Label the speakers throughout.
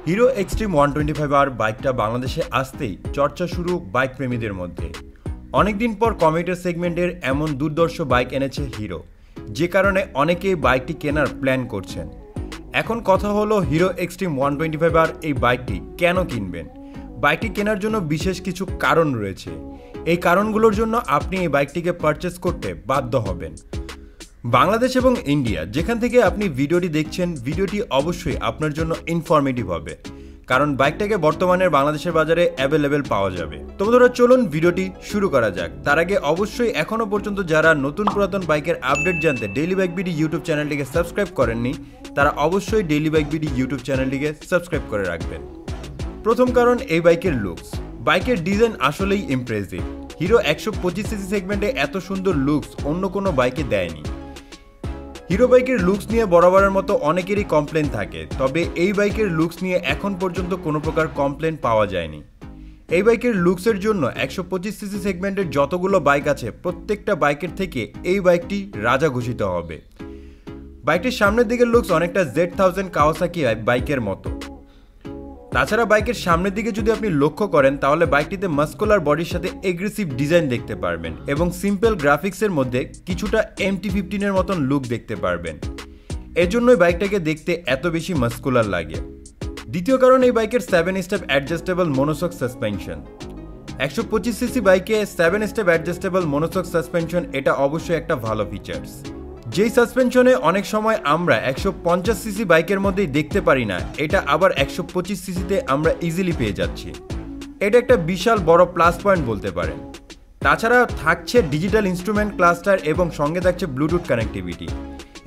Speaker 1: Hero extreme 125R বাইকটা বাংলাদেশে আসতেই চর্চা শুরু বাইক প্রেমীদের মধ্যে। অনেকদিন পর কমিউটার সেগমেন্টের এমন দুর্ধর্ষ বাইক এনেছে হিরো, যে কারণে অনেকেই বাইকটি কেনার প্ল্যান করছেন। এখন কথা হলো হিরো এক্সট্রিম 125R এই বাইকটি কেন কিনবেন। বাইকটি কেনার জন্য বিশেষ কিছু কারণ রয়েছে। এই কারণগুলোর জন্য আপনি এই বাইকটিকে পারচেস করতে বাধ্য হবেন। বাংলাদেশ এবং ইন্ডিয়া যেখান থেকে আপনি ভিডিওটি দেখছেন, ভিডিওটি অবশ্যই আপনার জন্য ইনফরমেটিভ হবে, কারণ বাইকটাকে বর্তমানে বাংলাদেশের বাজারে অ্যাভেলেবেল পাওয়া যাবে। তো বন্ধুরা, চলুন ভিডিওটি শুরু করা যাক। তার আগে অবশ্যই এখনও পর্যন্ত যারা নতুন পুরাতন বাইকের আপডেট জানতে ডেইলি বাইক বিডি ইউটিউব চ্যানেলটিকে সাবস্ক্রাইব করেননি, তারা অবশ্যই ডেইলি বাইক বিডি ইউটিউব চ্যানেলটিকে সাবস্ক্রাইব করে রাখবেন। প্রথম কারণ, এই বাইকের লুকস। বাইকের ডিজাইন আসলেই ইমপ্রেসিভ। হিরো 125cc সেগমেন্টে এত সুন্দর লুকস অন্য কোনো বাইকে দেয়নি। হিরো বাইকের লুকস নিয়ে বরাবরের মতো অনেকেরই কমপ্লেন থাকে, তবে এই বাইকের লুকস নিয়ে এখন পর্যন্ত কোনো প্রকার কমপ্লেন পাওয়া যায়নি। এই বাইকের লুকসের জন্য 125cc সেগমেন্টের যতগুলো বাইক আছে, প্রত্যেকটা বাইকের থেকে এই বাইকটি রাজা ঘোষিত হবে। বাইকটির সামনের দিকের লুকস অনেকটা Z1000 কাওয়াসাকি বাইকের মতো। তাছাড়া বাইকের সামনের দিকে যদি আপনি লক্ষ্য করেন, তাহলে বাইকটিতে মাস্কুলার বডির সাথে এগ্রেসিভ ডিজাইন দেখতে পারবেন এবং সিম্পল গ্রাফিক্সের মধ্যে কিছুটা MT-15 এর মতন লুক দেখতে পারবেন। এজন্যই বাইকটাকে দেখতে এত বেশি মাস্কুলার লাগে। দ্বিতীয় কারণ, এই বাইকের 7 step adjustable monoshock suspension. 125cc বাইকে 7 স্টেপ অ্যাডজাস্টেবল মনোশক সাসপেনশন, এটা অবশ্যই একটা ভালো ফিচার্স। যেই সাসপেনশনে অনেক সময় আমরা 150cc বাইকের মধ্যেই দেখতে পারি না, এটা আবার 125cc-তে আমরা ইজিলি পেয়ে যাচ্ছি। এটা একটা বিশাল বড় প্লাস পয়েন্ট বলতে পারেন। তাছাড়া থাকছে ডিজিটাল ইনস্ট্রুমেন্ট ক্লাস্টার এবং সঙ্গে থাকছে ব্লুটুথ কানেক্টিভিটি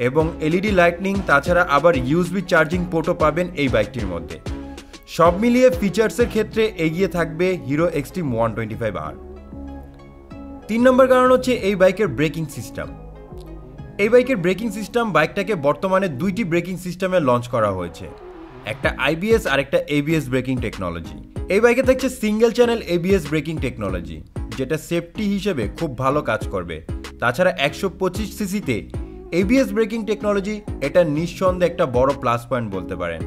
Speaker 1: এবং LED লাইটনিং। তাছাড়া আবার USB চার্জিং পোর্টও পাবেন এই বাইকটির মধ্যে। সব মিলিয়ে ফিচার্সের ক্ষেত্রে এগিয়ে থাকবে হিরো এক্সট্রিম 125R। 3 নম্বর কারণ হচ্ছে এই বাইকের ব্রেকিং সিস্টেম। এই বাইকের ব্রেকিং সিস্টেম, বাইকটাকে বর্তমানে 2টি ব্রেকিং সিস্টেমে লঞ্চ করা হয়েছে, একটা IBS আর একটা ABS ব্রেকিং টেকনোলজি। এই বাইকে থাকছে single channel ABS breaking technology, যেটা সেফটি হিসেবে খুব ভালো কাজ করবে। তাছাড়া 125cc-তে ABS ব্রেকিং টেকনোলজি, এটা নিঃসন্দেহে একটা বড় প্লাস পয়েন্ট বলতে পারেন,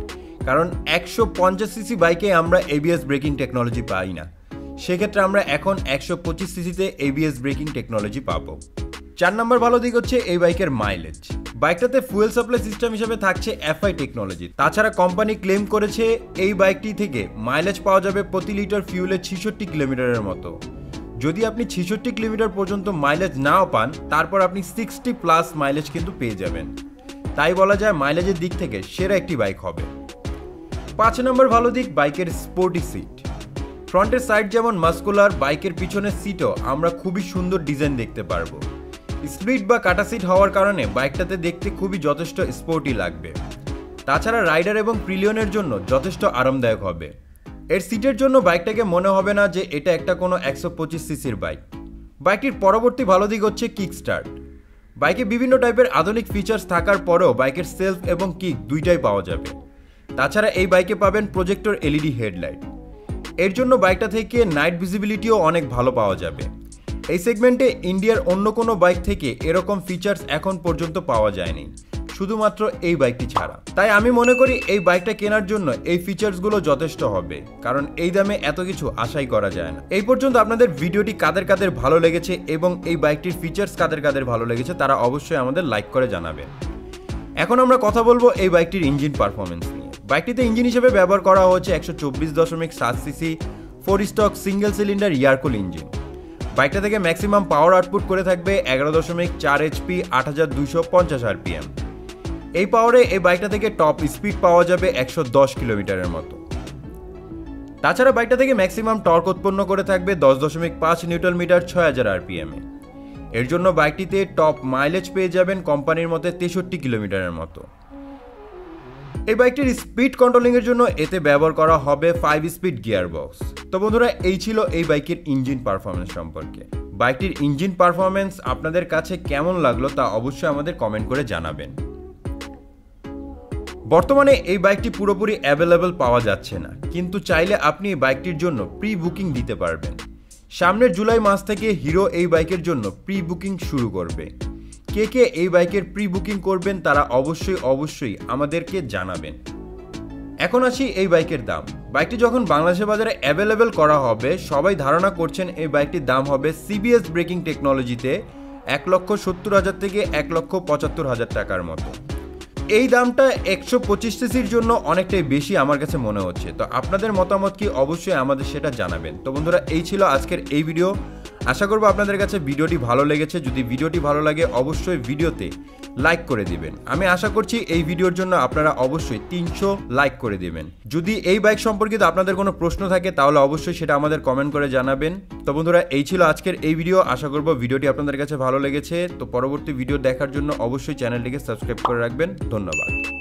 Speaker 1: কারণ 150cc বাইকে আমরা ABS ব্রেকিং টেকনোলজি পাই না। সেক্ষেত্রে আমরা এখন 125cc-তে ABS ব্রেকিং টেকনোলজি পাবো। 4 নম্বর ভালো দিক হচ্ছে এই বাইকের মাইলেজ। বাইকটাতে ফুয়েল সাপ্লাই সিস্টেম হিসেবে থাকছে FI টেকনোলজি। তাছাড়া কোম্পানি ক্লেম করেছে এই বাইকটি থেকে মাইলেজ পাওয়া যাবে প্রতি লিটার ফিউলে 66 কিলোমিটারের মতো। যদি আপনি 66 কিলোমিটার পর্যন্ত মাইলেজ নাও পান, তারপর আপনি 60+ মাইলেজ কিন্তু পেয়ে যাবেন। তাই বলা যায় মাইলেজের দিক থেকে সেরা একটি বাইক হবে। 5 নম্বর ভালো দিক, বাইকের স্পোর্টি সিট। ফ্রন্টের সাইড যেমন মাস্কুলার, বাইকের পিছনের সিটও আমরা খুবই সুন্দর ডিজাইন দেখতে পারবো। স্প্লিট বা কাটা সিট হওয়ার কারণে বাইকটাতে দেখতে খুবই যথেষ্ট স্পোর্টি লাগবে। তাছাড়া রাইডার এবং প্রিলিয়নের জন্য যথেষ্ট আরামদায়ক হবে। এর সিটের জন্য বাইকটাকে মনে হবে না যে এটা একটা কোনো 125cc-র বাইক। বাইকটির পরবর্তী ভালো দিক হচ্ছে কিক স্টার্ট। বাইকে বিভিন্ন টাইপের আধুনিক ফিচার্স থাকার পরেও বাইকের সেলফ এবং কিক দুইটাই পাওয়া যাবে। তাছাড়া এই বাইকে পাবেন প্রজেক্টর LED হেডলাইট। এর জন্য বাইকটা থেকে নাইট ভিজিবিলিটিও অনেক ভালো পাওয়া যাবে। এই সেগমেন্টে ইন্ডিয়ার অন্য কোনো বাইক থেকে এরকম ফিচার্স এখন পর্যন্ত পাওয়া যায়নি, শুধুমাত্র এই বাইকটি ছাড়া। তাই আমি মনে করি এই বাইকটা কেনার জন্য এই ফিচার্সগুলো যথেষ্ট হবে, কারণ এই দামে এত কিছু আশাই করা যায় না। এই পর্যন্ত আপনাদের ভিডিওটি কাদের কাদের ভালো লেগেছে এবং এই বাইকটির ফিচার্স কাদের কাদের ভালো লেগেছে, তারা অবশ্যই আমাদের লাইক করে জানাবেন। এখন আমরা কথা বলবো এই বাইকটির ইঞ্জিন পারফরমেন্স নিয়ে। বাইকটিতে ইঞ্জিন হিসেবে ব্যবহার করা হচ্ছে 124.7cc 4 stock single cylinder air cool engine. বাইকটা থেকে ম্যাক্সিমাম পাওয়ার আউটপুট করে থাকবে 11.4 HP 8250 RPM। এই পাওয়ারে এই বাইকটা থেকে টপ স্পিড পাওয়া যাবে 110 কিলোমিটারের মতো। তাছাড়া বাইকটা থেকে ম্যাক্সিমাম টর্ক উৎপন্ন করে থাকবে 10.5 নিউটন মিটার 6000 RPM। এর জন্য বাইকটিতে টপ মাইলেজ পেয়ে যাবেন কোম্পানির মতে 63 কিলোমিটারের মতো। এই বাইকটির স্পিড কন্ট্রোলিংয়ের জন্য এতে ব্যবহার করা হবে 5 স্পিড গিয়ার বক্স। তো বন্ধুরা, এই ছিল এই বাইকের ইঞ্জিন পারফরমেন্স সম্পর্কে। বাইকটির ইঞ্জিন পারফরমেন্স আপনাদের কাছে কেমন লাগলো তা অবশ্যই আমাদের কমেন্ট করে জানাবেন। বর্তমানে এই বাইকটি পুরোপুরি অ্যাভেলেবল পাওয়া যাচ্ছে না, কিন্তু চাইলে আপনি এই বাইকটির জন্য প্রি বুকিং দিতে পারবেন। সামনের জুলাই মাস থেকে হিরো এই বাইকের জন্য প্রি বুকিং শুরু করবে। কে কে এই বাইকের প্রি বুকিং করবেন তারা অবশ্যই আমাদেরকে জানাবেন। এখন আসি এই বাইকের দাম। বাইকটি যখন বাংলাদেশের বাজারে অ্যাভেলেবেল করা হবে, সবাই ধারণা করছেন এই বাইকটির দাম হবে সিবিএস ব্রেকিং টেকনোলজিতে 1,70,000 থেকে 1,75,000 টাকার মতো। এই দামটা 125 সিসির জন্য অনেকটাই বেশি আমার কাছে মনে হচ্ছে। তো আপনাদের মতামত কি, অবশ্যই আমাদের সেটা জানাবেন। তো বন্ধুরা, এই ছিল আজকের এই ভিডিও। আশা করবো আপনাদের কাছে ভিডিওটি ভালো লেগেছে। যদি ভিডিওটি ভালো লাগে অবশ্যই ভিডিওতে লাইক করে দিবেন। আমি আশা করছি এই ভিডিওর জন্য আপনারা অবশ্যই 300 লাইক করে দিবেন। যদি এই বাইক সম্পর্কিত আপনাদের কোনো প্রশ্ন থাকে তাহলে অবশ্যই সেটা আমাদের কমেন্ট করে জানাবেন। তো বন্ধুরা, এই ছিল আজকের এই ভিডিও। আশা করবো ভিডিওটি আপনাদের কাছে ভালো লেগেছে। তো পরবর্তী ভিডিও দেখার জন্য অবশ্যই চ্যানেলটিকে সাবস্ক্রাইব করে রাখবেন। ধন্যবাদ।